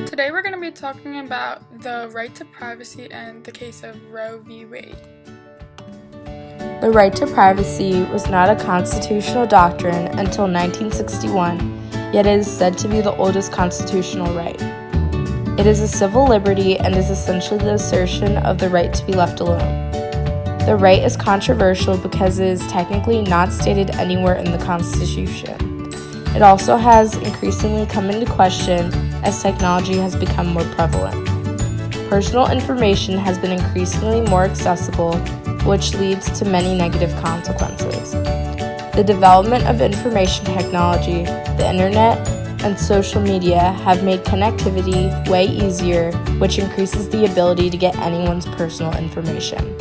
Today we're going to be talking about the right to privacy and the case of Roe v. Wade. The right to privacy was not a constitutional doctrine until 1961, yet it is said to be the oldest constitutional right. It is a civil liberty and is essentially the assertion of the right to be left alone. The right is controversial because it is technically not stated anywhere in the Constitution. It also has increasingly come into question as technology has become more prevalent. Personal information has been increasingly more accessible, which leads to many negative consequences. The development of information technology, the internet, and social media have made connectivity way easier, which increases the ability to get anyone's personal information.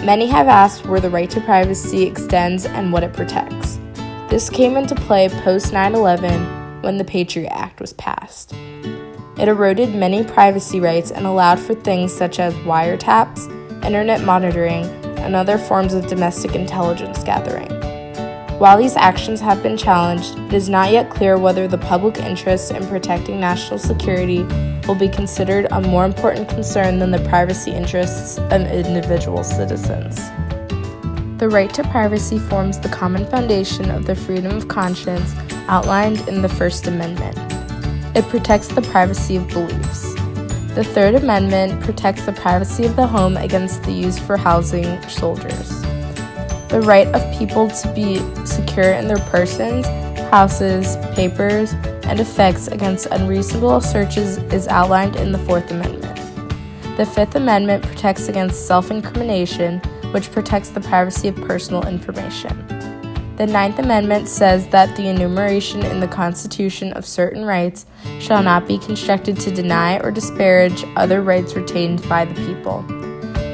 Many have asked where the right to privacy extends and what it protects. This came into play post 9/11 when the Patriot Act was passed. It eroded many privacy rights and allowed for things such as wiretaps, internet monitoring, and other forms of domestic intelligence gathering. While these actions have been challenged, it is not yet clear whether the public interest in protecting national security will be considered a more important concern than the privacy interests of individual citizens. The right to privacy forms the common foundation of the freedom of conscience outlined in the First Amendment. It protects the privacy of beliefs. The Third Amendment protects the privacy of the home against the use for housing soldiers. The right of people to be secure in their persons, houses, papers, and effects against unreasonable searches is outlined in the Fourth Amendment. The Fifth Amendment protects against self-incrimination, which protects the privacy of personal information. The Ninth Amendment says that the enumeration in the Constitution of certain rights shall not be constructed to deny or disparage other rights retained by the people.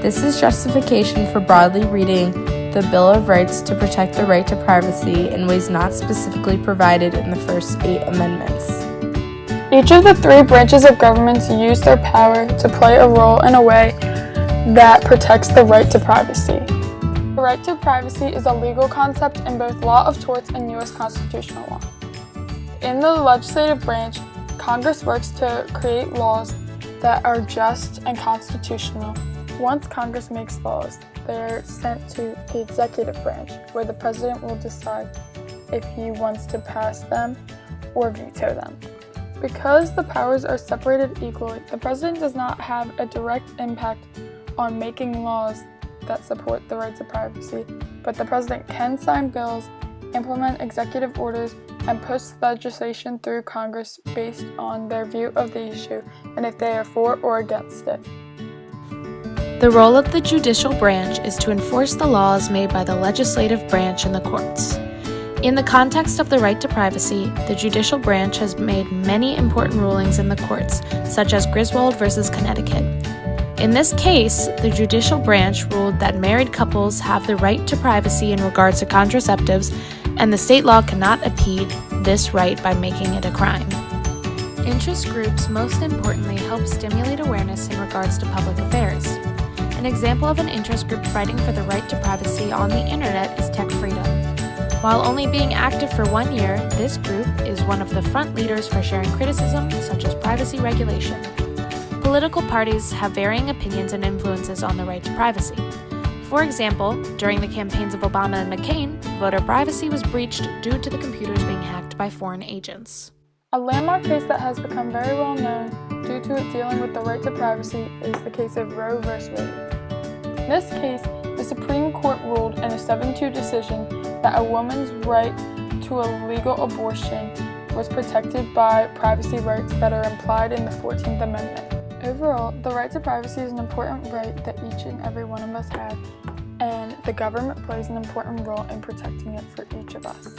This is justification for broadly reading the Bill of Rights to protect the right to privacy in ways not specifically provided in the first 8 amendments. Each of the 3 branches of government use their power to play a role in a way that protects the right to privacy. The right to privacy is a legal concept in both law of torts and U.S. constitutional law. In the legislative branch, Congress works to create laws that are just and constitutional. Once Congress makes laws, they are sent to the executive branch, where the president will decide if he wants to pass them or veto them. Because the powers are separated equally, the president does not have a direct impact on making laws that support the right to privacy, but the president can sign bills, implement executive orders, and push legislation through Congress based on their view of the issue and if they are for or against it. The role of the judicial branch is to enforce the laws made by the legislative branch and the courts. In the context of the right to privacy, the judicial branch has made many important rulings in the courts, such as Griswold versus Connecticut. In this case, the judicial branch ruled that married couples have the right to privacy in regards to contraceptives, and the state law cannot impede this right by making it a crime. Interest groups most importantly help stimulate awareness in regards to public affairs. An example of an interest group fighting for the right to privacy on the internet is Tech Freedom. While only being active for 1 year, this group is one of the front leaders for sharing criticism such as privacy regulation. Political parties have varying opinions and influences on the right to privacy. For example, during the campaigns of Obama and McCain, voter privacy was breached due to the computers being hacked by foreign agents. A landmark case that has become very well known due to it dealing with the right to privacy is the case of Roe v. Wade. In this case, the Supreme Court ruled in a 7-2 decision that a woman's right to a legal abortion was protected by privacy rights that are implied in the 14th Amendment. Overall, the right to privacy is an important right that each and every one of us have, and the government plays an important role in protecting it for each of us.